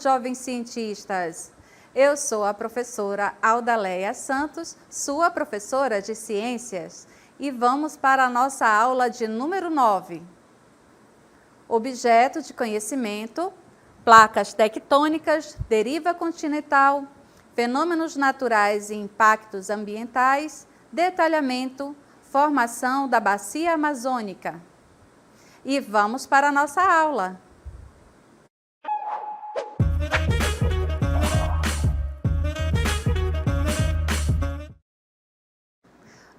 jovens cientistas! Eu sou a professora Aldaleia Santos, sua professora de Ciências, e vamos para a nossa aula de número 9. Objeto de conhecimento, placas tectônicas, deriva continental, fenômenos naturais e impactos ambientais, detalhamento, formação da bacia amazônica. E vamos para a nossa aula.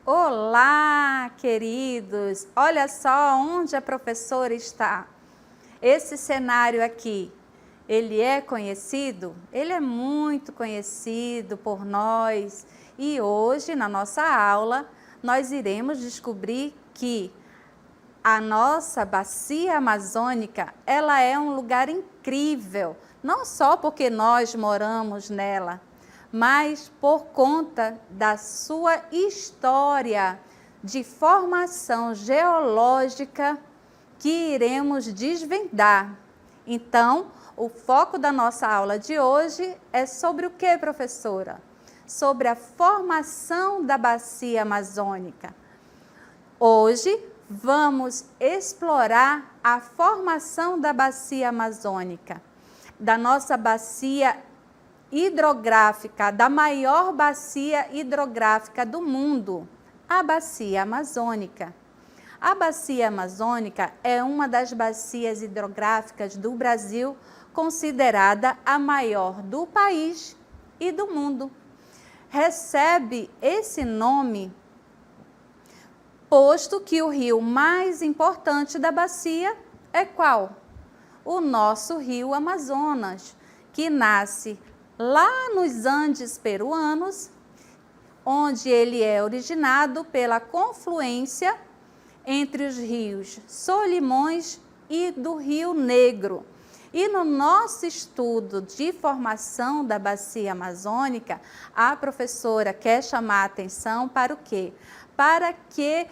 Olá, queridos! Olha só onde a professora está. Esse cenário aqui, ele é conhecido? Ele é muito conhecido por nós. E hoje, na nossa aula, nós iremos descobrir que a nossa bacia amazônica, ela é um lugar incrível. Não só porque nós moramos nela, mas por conta da sua história de formação geológica que iremos desvendar. Então, o foco da nossa aula de hoje é sobre o que, professora? Sobre a formação da bacia amazônica. Hoje, vamos explorar a formação da bacia amazônica, da nossa bacia hidrográfica, da maior bacia hidrográfica do mundo, a bacia amazônica. A bacia amazônica é uma das bacias hidrográficas do Brasil, considerada a maior do país e do mundo. Recebe esse nome posto que o rio mais importante da bacia é qual? O nosso rio Amazonas, que nasce lá nos Andes peruanos, onde ele é originado pela confluência entre os rios Solimões e do Rio Negro. E no nosso estudo de formação da bacia amazônica, a professora quer chamar a atenção para o quê? Para que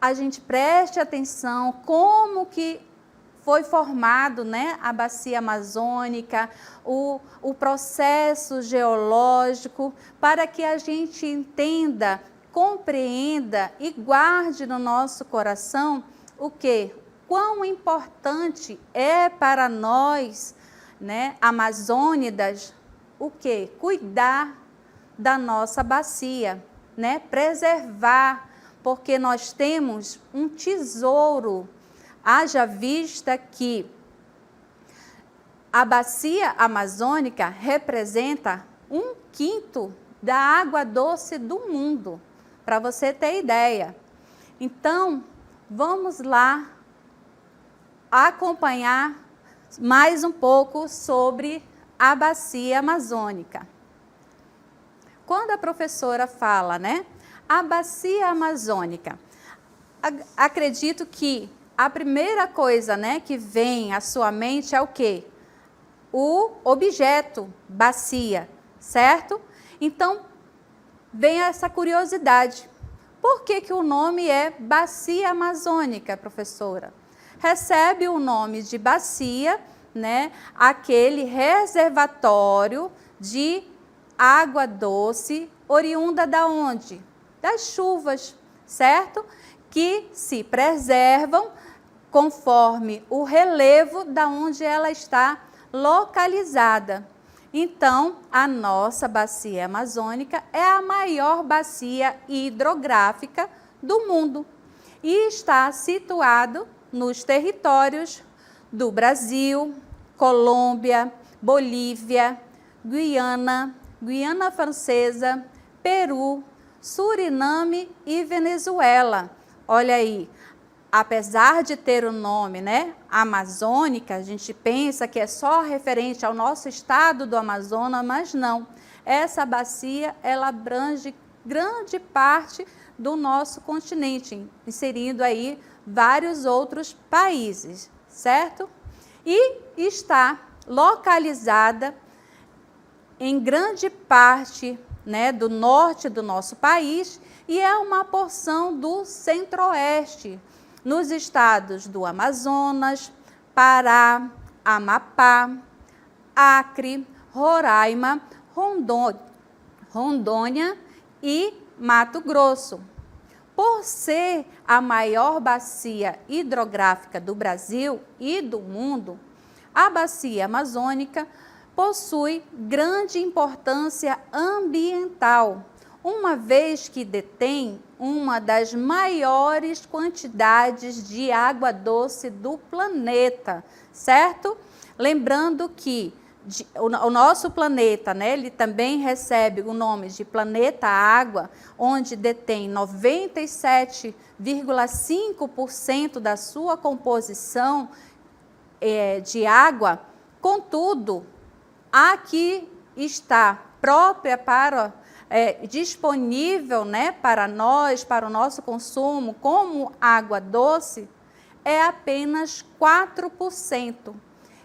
a gente preste atenção como que foi formado, né, a bacia amazônica, o processo geológico, para que a gente entenda, compreenda e guarde no nosso coração o quê? Quão importante é para nós, né, amazônidas, o quê? Cuidar da nossa bacia, né, preservar, porque nós temos um tesouro. Haja vista que a bacia amazônica representa 1/5 da água doce do mundo, para você ter ideia. Então, vamos lá acompanhar mais um pouco sobre a bacia amazônica. Quando a professora fala, né, a bacia amazônica, acredito que a primeira coisa, né, que vem à sua mente é o quê? O objeto, bacia, certo? Então, vem essa curiosidade. Por que que o nome é bacia amazônica, professora? Recebe o nome de bacia, né, aquele reservatório de água doce, oriunda da onde? Das chuvas, certo? Que se preservam conforme o relevo da onde ela está localizada. Então, a nossa bacia amazônica é a maior bacia hidrográfica do mundo e está situado nos territórios do Brasil, Colômbia, Bolívia, Guiana, Guiana Francesa, Peru, Suriname e Venezuela. Olha aí, apesar de ter o nome, né, amazônica, a gente pensa que é só referente ao nosso estado do Amazonas, mas não. Essa bacia, ela abrange grande parte do nosso continente, inserindo aí vários outros países, certo? E está localizada em grande parte, né, do norte do nosso país e é uma porção do centro-oeste, nos estados do Amazonas, Pará, Amapá, Acre, Roraima, Rondônia e Mato Grosso. Por ser a maior bacia hidrográfica do Brasil e do mundo, a bacia amazônica possui grande importância ambiental, uma vez que detém uma das maiores quantidades de água doce do planeta, certo? Lembrando que o nosso planeta, né, ele também recebe o nome de planeta água, onde detém 97,5% da sua composição de água. Contudo, aqui está própria para disponível, né, para nós, para o nosso consumo, como água doce, é apenas 4%.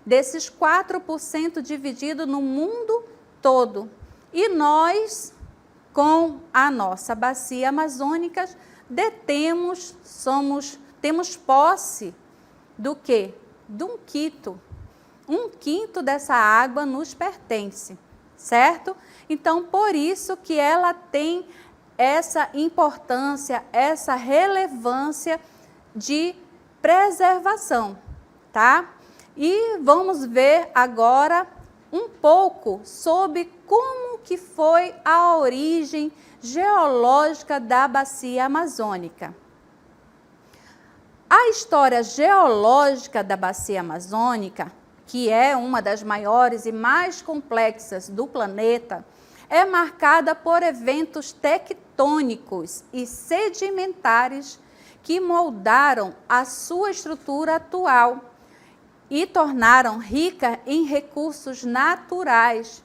Desses 4% dividido no mundo todo. E nós, com a nossa bacia amazônica, temos posse do quê? De um quinto. Um quinto dessa água nos pertence, certo? Então, por isso que ela tem essa importância, essa relevância de preservação, tá? E vamos ver agora um pouco sobre como que foi a origem geológica da bacia amazônica. A história geológica da bacia amazônica, que é uma das maiores e mais complexas do planeta, é marcada por eventos tectônicos e sedimentares que moldaram a sua estrutura atual e tornaram rica em recursos naturais.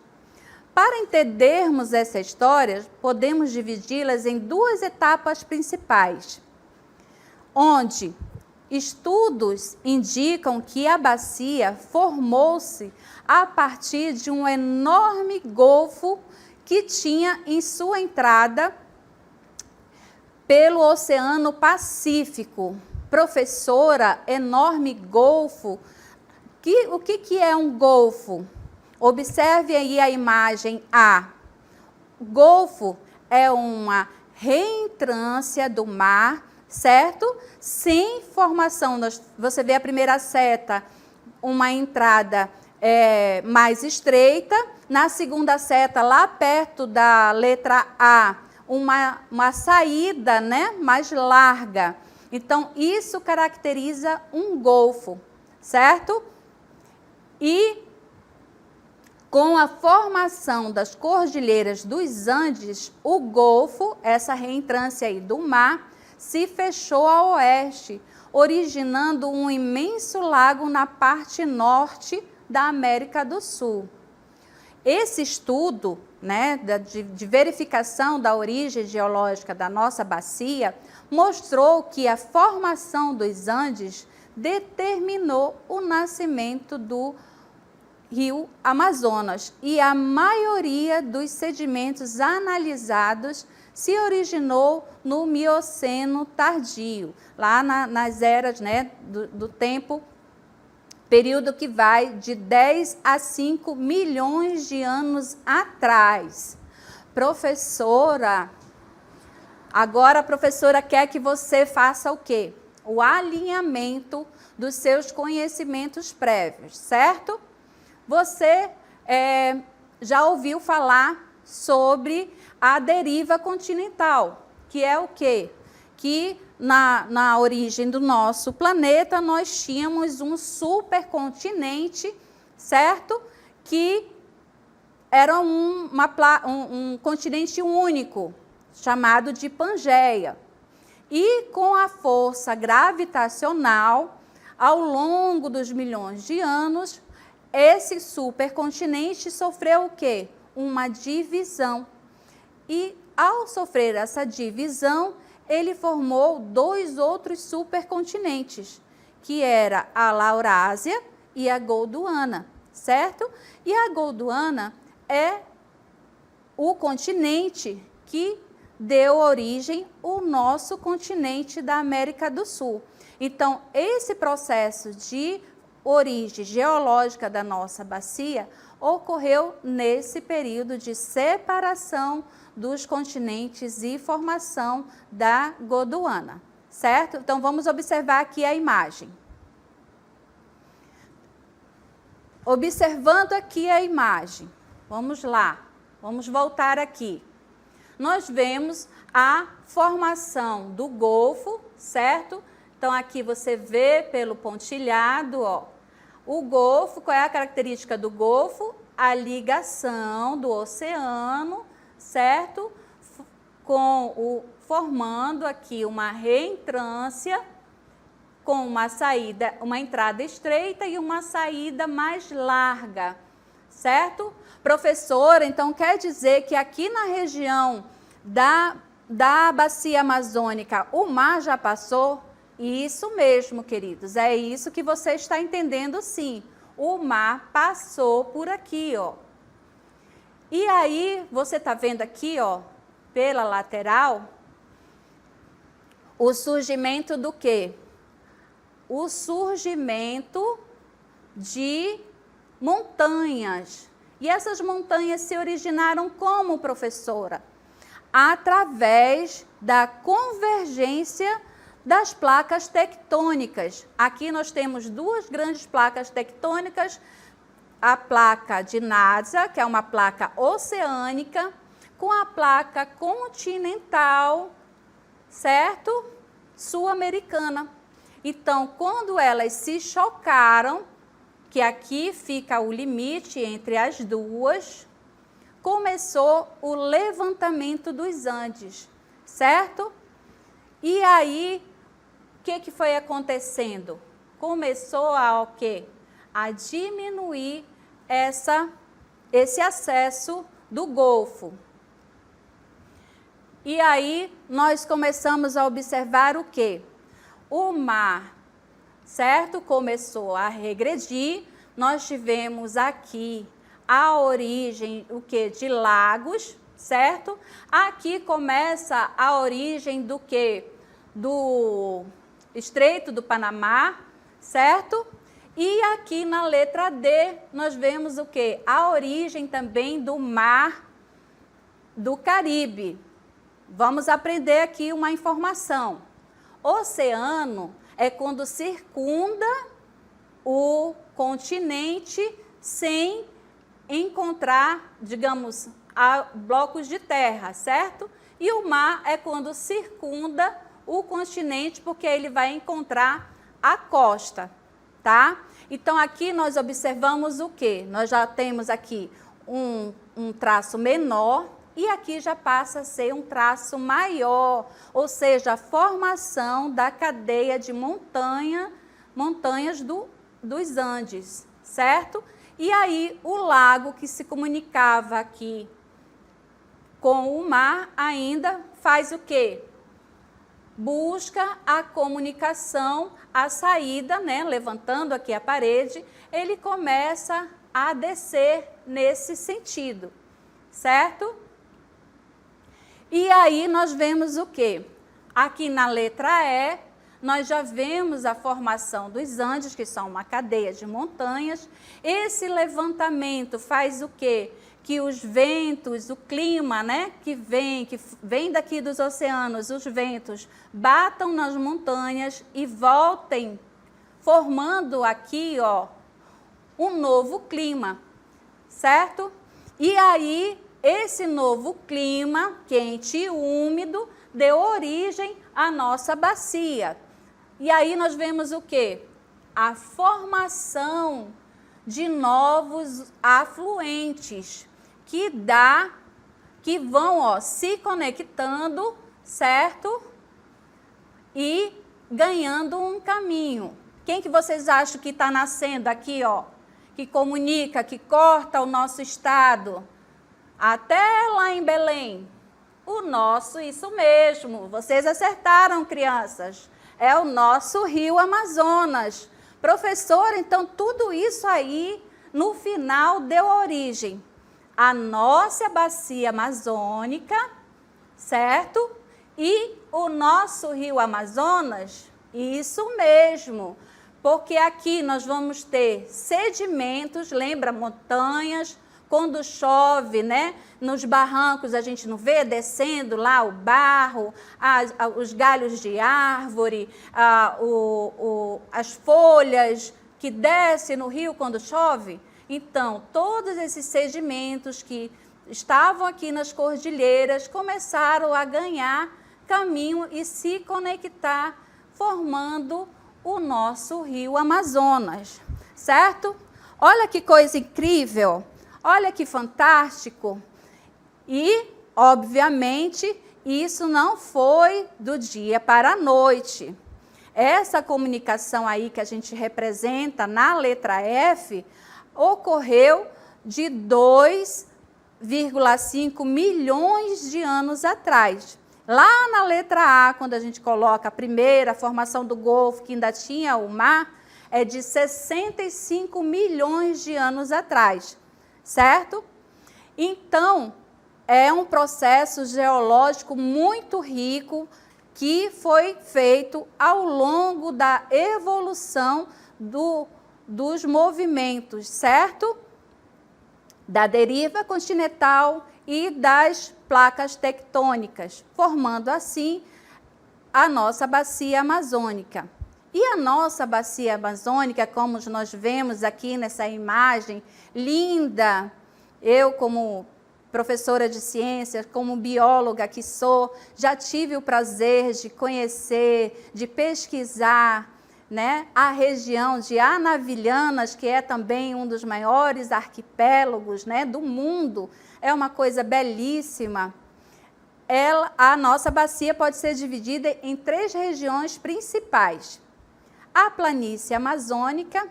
Para entendermos essa história, podemos dividi-las em duas etapas principais, onde estudos indicam que a bacia formou-se a partir de um enorme golfo que tinha em sua entrada pelo Oceano Pacífico. Professora, enorme golfo. O que é um golfo? Observe aí a imagem A. Golfo é uma reentrância do mar, certo? Sem formação. Você vê a primeira seta, uma entrada mais estreita. Na segunda seta, lá perto da letra A, uma saída, né, mais larga. Então, isso caracteriza um golfo, certo? E com a formação das cordilheiras dos Andes, o golfo, essa reentrância aí do mar, se fechou a oeste, originando um imenso lago na parte norte da América do Sul. Esse estudo, né, de verificação da origem geológica da nossa bacia, mostrou que a formação dos Andes determinou o nascimento do Rio Amazonas, e a maioria dos sedimentos analisados se originou no Mioceno tardio, lá nas eras, né, do tempo, período que vai de 10 a 5 milhões de anos atrás. Professora, agora a professora quer que você faça o quê? O alinhamento dos seus conhecimentos prévios, certo? Você já ouviu falar sobre a deriva continental, que é o quê? Que na origem do nosso planeta nós tínhamos um supercontinente, certo? Que era um continente único, chamado de Pangeia. E com a força gravitacional, ao longo dos milhões de anos, esse supercontinente sofreu o quê? Uma divisão. E ao sofrer essa divisão, ele formou dois outros supercontinentes, que era a Laurásia e a Gondwana, certo? E a Gondwana é o continente que deu origem ao nosso continente da América do Sul. Então, esse processo de origem geológica da nossa bacia ocorreu nesse período de separação dos continentes e formação da Gondwana, certo? Então, vamos observar aqui a imagem. Observando aqui a imagem, vamos lá, vamos voltar aqui. Nós vemos a formação do Golfo, certo? Então, aqui você vê pelo pontilhado, ó, o Golfo. Qual é a característica do Golfo? A ligação do oceano, certo? Formando aqui uma reentrância com uma saída, uma entrada estreita e uma saída mais larga, certo? Professora, então quer dizer que aqui na região da bacia amazônica o mar já passou? Isso mesmo, queridos, é isso que você está entendendo, sim. O mar passou por aqui, ó. E aí, você está vendo aqui, ó, pela lateral, o surgimento do quê? O surgimento de montanhas. E essas montanhas se originaram como, professora? Através da convergência das placas tectônicas. Aqui nós temos duas grandes placas tectônicas, a placa de Nazca, que é uma placa oceânica, com a placa continental, certo? Sul-americana. Então, quando elas se chocaram, que aqui fica o limite entre as duas, começou o levantamento dos Andes, certo? E aí, o que foi acontecendo? Começou a o quê? A diminuir esse acesso do Golfo. E aí, nós começamos a observar o quê? O mar, certo? Começou a regredir. Nós tivemos aqui a origem, o quê? De lagos, certo? Aqui começa a origem do quê? Do Estreito do Panamá, certo? E aqui na letra D, nós vemos o quê? A origem também do Mar do Caribe. Vamos aprender aqui uma informação. Oceano é quando circunda o continente sem encontrar, digamos, blocos de terra, certo? E o mar é quando circunda o continente, porque ele vai encontrar a costa, tá? Então, aqui nós observamos o quê? Nós já temos aqui um traço menor e aqui já passa a ser um traço maior, ou seja, a formação da cadeia de montanhas dos Andes, certo? E aí o lago que se comunicava aqui com o mar ainda faz o quê? Busca a comunicação, a saída, né? Levantando aqui a parede, ele começa a descer nesse sentido, certo? E aí nós vemos o quê? Aqui na letra E, nós já vemos a formação dos Andes, que são uma cadeia de montanhas. Esse levantamento faz o quê? Que os ventos, o clima, né, que vem daqui dos oceanos, os ventos batam nas montanhas e voltem, formando aqui, ó, um novo clima, certo? E aí, esse novo clima, quente e úmido, deu origem à nossa bacia. E aí nós vemos o quê? A formação de novos afluentes, que vão, ó, se conectando, certo? E ganhando um caminho. Quem que vocês acham que está nascendo aqui, ó? Que comunica, que corta o nosso estado? Até lá em Belém. O nosso, isso mesmo. Vocês acertaram, crianças. É o nosso rio Amazonas. Professor, então tudo isso aí, no final, deu origem à nossa bacia amazônica, certo? E o nosso rio Amazonas, isso mesmo. porque aqui nós vamos ter sedimentos, lembra, montanhas, quando chove, né, nos barrancos a gente não vê descendo lá o barro, os galhos de árvore, as folhas que descem no rio quando chove. Então, todos esses sedimentos que estavam aqui nas cordilheiras começaram a ganhar caminho e se conectar, formando o nosso rio Amazonas, certo? Olha que coisa incrível! Olha que fantástico! E, obviamente, isso não foi do dia para a noite. Essa comunicação aí que a gente representa na letra F ocorreu de 2,5 milhões de anos atrás. Lá na letra A, quando a gente coloca a primeira formação do Golfo, que ainda tinha o mar, é de 65 milhões de anos atrás. Certo? Então, é um processo geológico muito rico que foi feito ao longo da evolução dos movimentos, certo? Da deriva continental e das placas tectônicas, formando assim a nossa bacia amazônica. E a nossa bacia amazônica, como nós vemos aqui nessa imagem linda, eu como professora de ciências, como bióloga que sou, já tive o prazer de conhecer, de pesquisar, né, a região de Anavilhanas, que é também um dos maiores arquipélagos, né, do mundo. É uma coisa belíssima. A nossa bacia pode ser dividida em 3 regiões principais. A planície amazônica,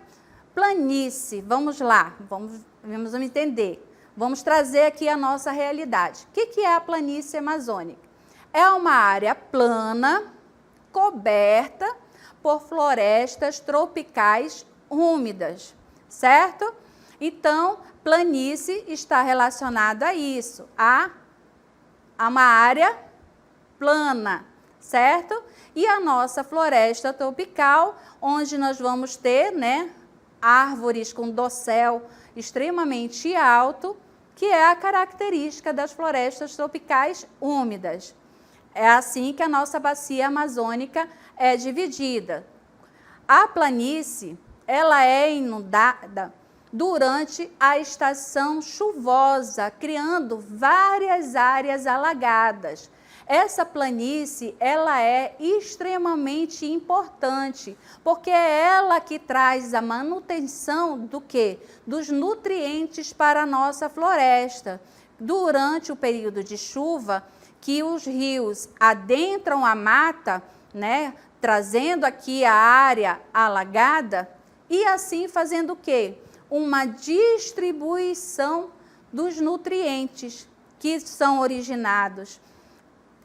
vamos lá, vamos entender. Vamos trazer aqui a nossa realidade. O que é a planície amazônica? É uma área plana, coberta por florestas tropicais úmidas, certo? Então, planície está relacionada a isso, a uma área plana, certo? E a nossa floresta tropical, onde nós vamos ter, né, árvores com dossel extremamente alto, que é a característica das florestas tropicais úmidas. É assim que a nossa bacia amazônica é dividida. A planície, ela é inundada durante a estação chuvosa, criando várias áreas alagadas. Essa planície, ela é extremamente importante, porque é ela que traz a manutenção do quê? Dos nutrientes para a nossa floresta. Durante o período de chuva, que os rios adentram a mata, né, trazendo aqui a área alagada, e assim fazendo o quê? Uma distribuição dos nutrientes que são originados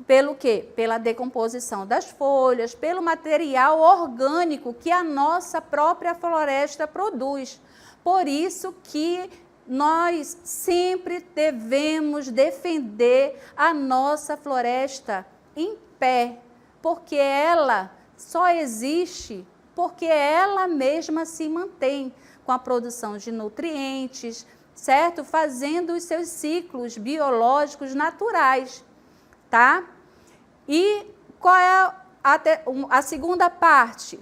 pelo quê? Pela decomposição das folhas, pelo material orgânico que a nossa própria floresta produz. Por isso que nós sempre devemos defender a nossa floresta em pé, porque ela só existe porque ela mesma se mantém com a produção de nutrientes, certo? Fazendo os seus ciclos biológicos naturais, tá? E qual é a segunda parte?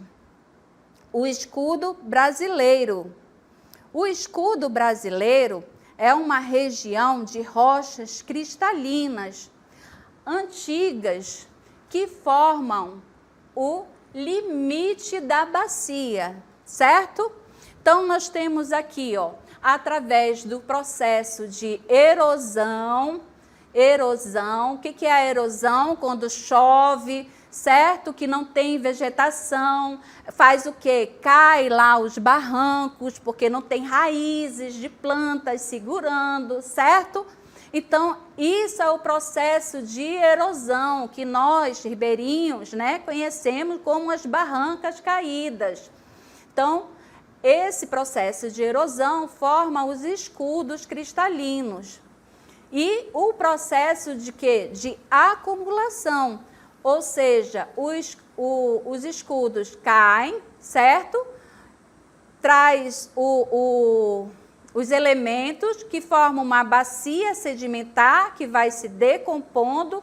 O escudo brasileiro. O escudo brasileiro é uma região de rochas cristalinas antigas que formam o limite da bacia, certo? Então, nós temos aqui, ó, através do processo de erosão, o que é a erosão? Quando chove, certo? Que não tem vegetação, faz o quê? Cai lá os barrancos, porque não tem raízes de plantas segurando, certo? Então, isso é o processo de erosão, que nós, ribeirinhos, né, conhecemos como as barrancas caídas. Então, esse processo de erosão forma os escudos cristalinos. E o processo de quê? De acumulação, ou seja, os escudos caem, certo? traz os elementos que formam uma bacia sedimentar que vai se decompondo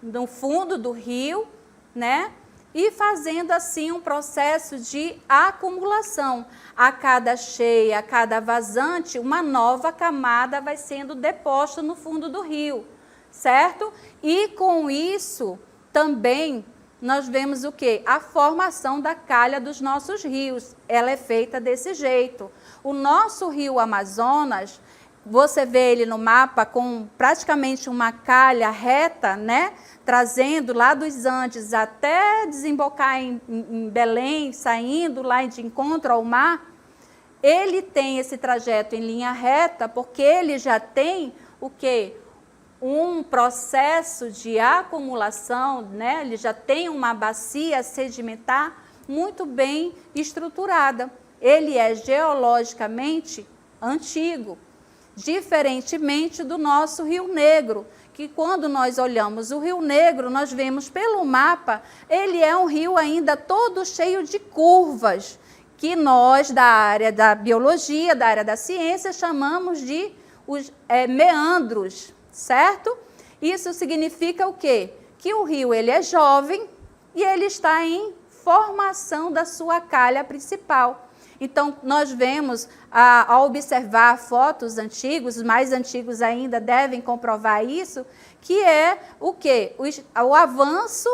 no fundo do rio, né? E fazendo assim um processo de acumulação. A cada cheia, a cada vazante, uma nova camada vai sendo deposta no fundo do rio, certo? E com isso também nós vemos o quê? A formação da calha dos nossos rios. Ela é feita desse jeito. O nosso rio Amazonas, você vê ele no mapa com praticamente uma calha reta, né? Trazendo lá dos Andes até desembocar em Belém, saindo lá de encontro ao mar. Ele tem esse trajeto em linha reta porque ele já tem o quê? Um processo de acumulação, né? Ele já tem uma bacia sedimentar muito bem estruturada. Ele é geologicamente antigo, diferentemente do nosso Rio Negro, que quando nós olhamos o Rio Negro, nós vemos pelo mapa, ele é um rio ainda todo cheio de curvas, que nós da área da biologia, da área da ciência, chamamos de meandros, certo? Isso significa o quê? Que o rio ele é jovem e ele está em formação da sua calha principal. Então, nós vemos, ao observar fotos antigos, os mais antigos ainda devem comprovar isso, que é o quê? O avanço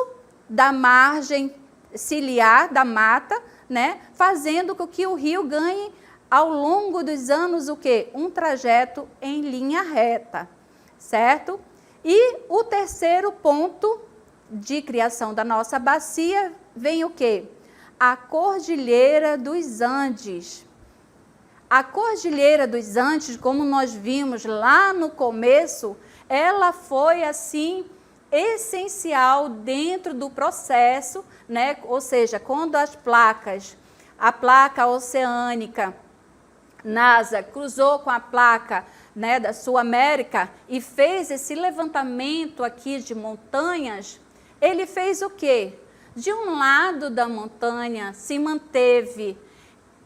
da margem ciliar da mata, né? Fazendo com que o rio ganhe, ao longo dos anos, o quê? Um trajeto em linha reta, certo? E o terceiro ponto de criação da nossa bacia vem o quê? A Cordilheira dos Andes. A Cordilheira dos Andes, como nós vimos lá no começo, ela foi assim essencial dentro do processo, né? Ou seja, quando a placa oceânica NASA cruzou com a placa, né, da Sul América e fez esse levantamento aqui de montanhas, ele fez o quê? De um lado da montanha se manteve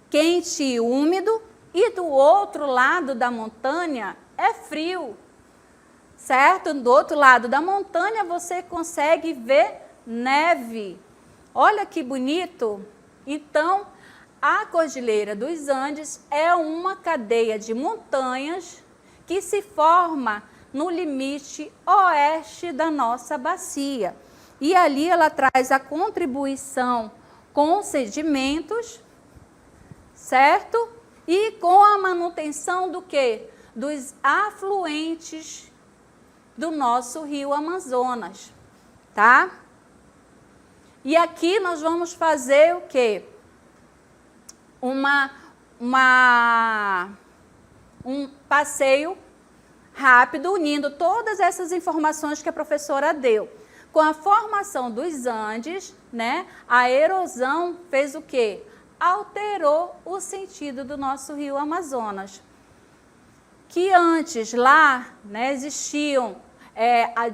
quente e úmido e do outro lado da montanha é frio, certo? Do outro lado da montanha você consegue ver neve. Olha que bonito! Então, a Cordilheira dos Andes é uma cadeia de montanhas que se forma no limite oeste da nossa bacia. E ali ela traz a contribuição com sedimentos, certo? E com a manutenção do quê? Dos afluentes do nosso rio Amazonas, tá? E aqui nós vamos fazer o quê? Um passeio rápido, unindo todas essas informações que a professora deu. Com a formação dos Andes, né, a erosão fez o quê? Alterou o sentido do nosso rio Amazonas. Que antes lá, né, existiam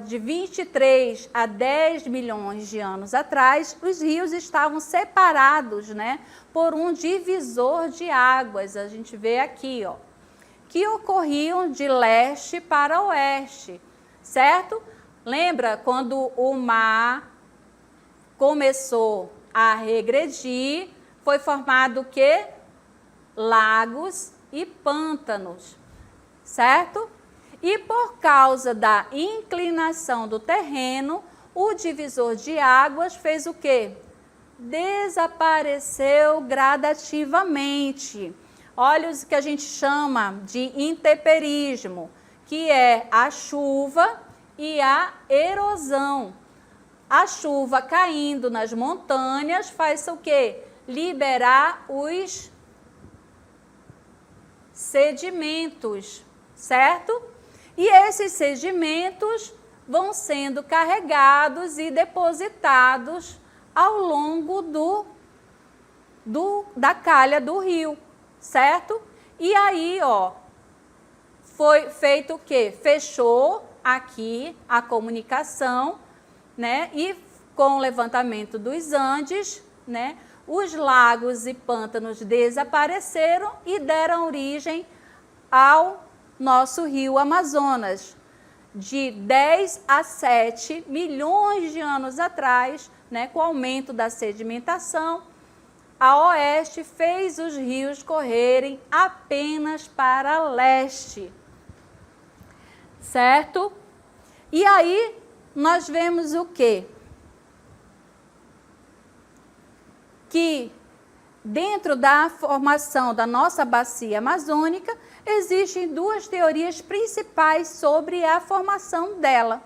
de 23 a 10 milhões de anos atrás, os rios estavam separados, né, por um divisor de águas. A gente vê aqui, ó, que ocorriam de leste para oeste, certo? Lembra quando o mar começou a regredir, foi formado o quê? Lagos e pântanos, certo? E por causa da inclinação do terreno, o divisor de águas fez o quê? Desapareceu gradativamente. Olha o que a gente chama de intemperismo, que é a chuva e a erosão. A chuva caindo nas montanhas faz o quê? Liberar os sedimentos, certo? E esses sedimentos vão sendo carregados e depositados ao longo da calha do rio, certo? E aí, ó, foi feito o quê? Fechou aqui a comunicação, né? E com o levantamento dos Andes, né? os lagos e pântanos desapareceram e deram origem ao nosso rio Amazonas. De 10 a 7 milhões de anos atrás, né, com o aumento da sedimentação, a oeste fez os rios correrem apenas para leste, certo? E aí nós vemos o quê? Que dentro da formação da nossa bacia amazônica, existem duas teorias principais sobre a formação dela,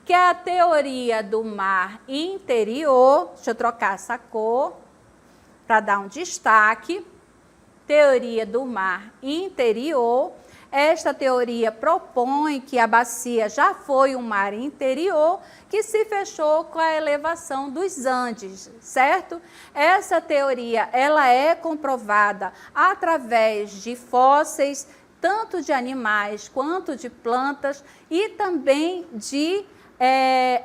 que é a teoria do mar interior, deixa eu trocar essa cor para dar um destaque, teoria do mar interior. Esta teoria propõe que a bacia já foi um mar interior que se fechou com a elevação dos Andes, certo? Essa teoria ela é comprovada através de fósseis, tanto de animais quanto de plantas e também de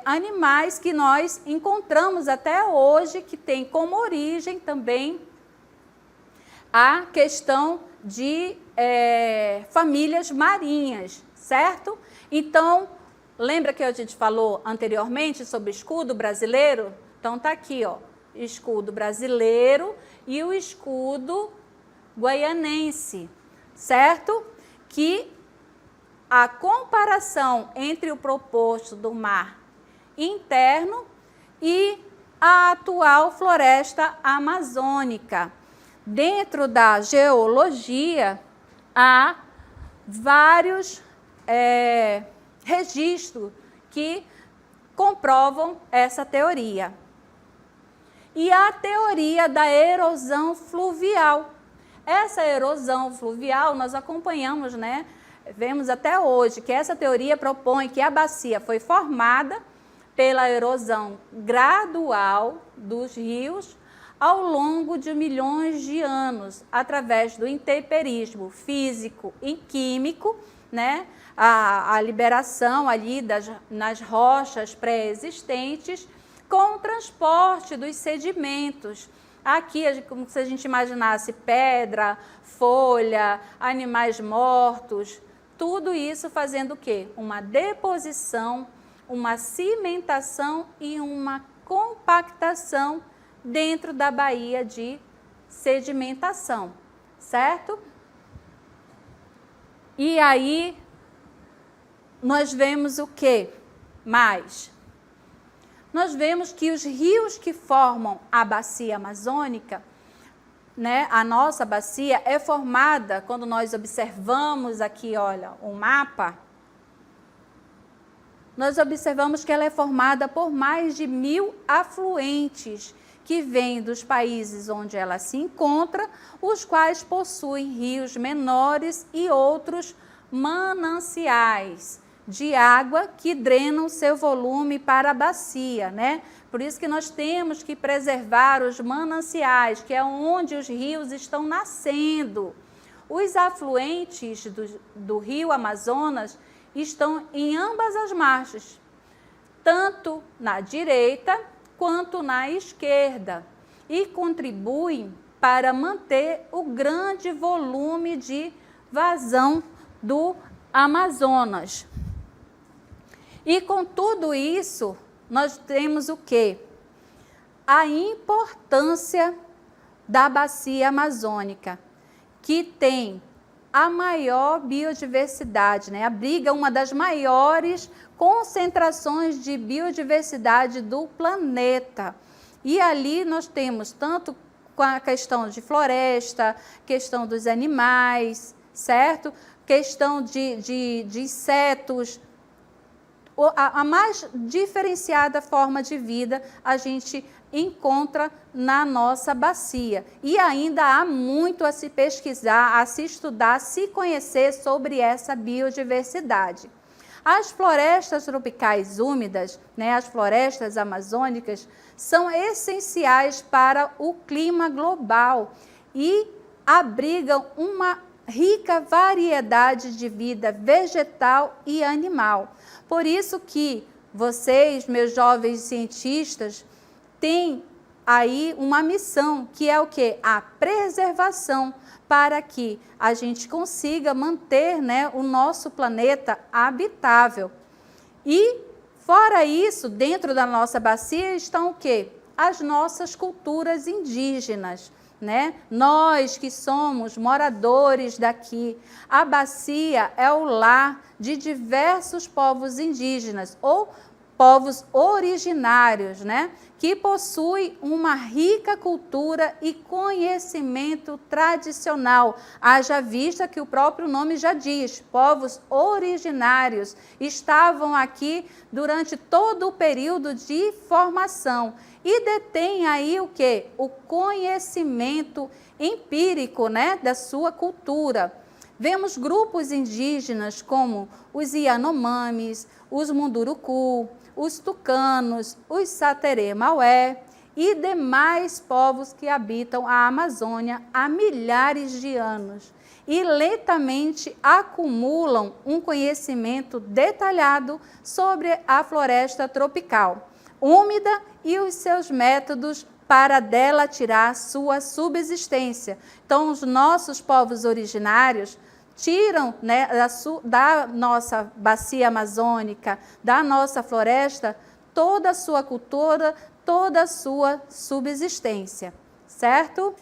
animais que nós encontramos até hoje, que tem como origem também a questão de famílias marinhas, certo? Então, lembra que a gente falou anteriormente sobre o escudo brasileiro? Então, tá aqui, ó, escudo brasileiro e o escudo guaianense, certo? Que a comparação entre o proposto do mar interno e a atual floresta amazônica. Dentro da geologia, há vários registros que comprovam essa teoria. E a teoria da erosão fluvial. Essa erosão fluvial nós acompanhamos, né? Vemos até hoje que essa teoria propõe que a bacia foi formada pela erosão gradual dos rios ao longo de milhões de anos, através do intemperismo físico e químico, né? A liberação ali nas rochas pré-existentes, com o transporte dos sedimentos. Aqui, como se a gente imaginasse pedra, folha, animais mortos, tudo isso fazendo o quê? Uma deposição, uma cimentação e uma compactação dentro da baía de sedimentação, certo? E aí, nós vemos o quê mais? Nós vemos que os rios que formam a bacia amazônica, né, a nossa bacia é formada, quando nós observamos aqui, olha, o mapa, nós observamos que ela é formada por mais de 1000 afluentes, que vêm dos países onde ela se encontra, os quais possuem rios menores e outros mananciais de água que drenam seu volume para a bacia, né? Por isso que nós temos que preservar os mananciais, que é onde os rios estão nascendo. Os afluentes do rio Amazonas estão em ambas as margens, tanto na direita quanto na esquerda, e contribuem para manter o grande volume de vazão do Amazonas. E com tudo isso, nós temos o quê? A importância da bacia amazônica, que tem a maior biodiversidade, né? Abriga uma das maiores concentrações de biodiversidade do planeta. E ali nós temos tanto com a questão de floresta, questão dos animais, certo? Questão de insetos. A mais diferenciada forma de vida a gente encontra na nossa bacia. E ainda há muito a se pesquisar, a se estudar, a se conhecer sobre essa biodiversidade. As florestas tropicais úmidas, né, as florestas amazônicas, são essenciais para o clima global e abrigam uma rica variedade de vida vegetal e animal. Por isso que vocês, meus jovens cientistas, têm aí uma missão, que é o quê? A preservação, para que a gente consiga manter, né, o nosso planeta habitável. E, fora isso, dentro da nossa bacia estão o quê? As nossas culturas indígenas, né? Nós que somos moradores daqui, a bacia é o lar de diversos povos indígenas, ou povos originários, né? Que possuem uma rica cultura e conhecimento tradicional. Haja vista que o próprio nome já diz, povos originários estavam aqui durante todo o período de formação e detêm aí o quê? O conhecimento empírico, né, da sua cultura. Vemos grupos indígenas como os Yanomamis, os Munduruku, os Tucanos, os Saterê-Maué e demais povos que habitam a Amazônia há milhares de anos e lentamente acumulam um conhecimento detalhado sobre a floresta tropical, úmida e os seus métodos para dela tirar sua subsistência. Então, os nossos povos originários tiram, né, da nossa bacia amazônica, da nossa floresta, toda a sua cultura, toda a sua subsistência, certo?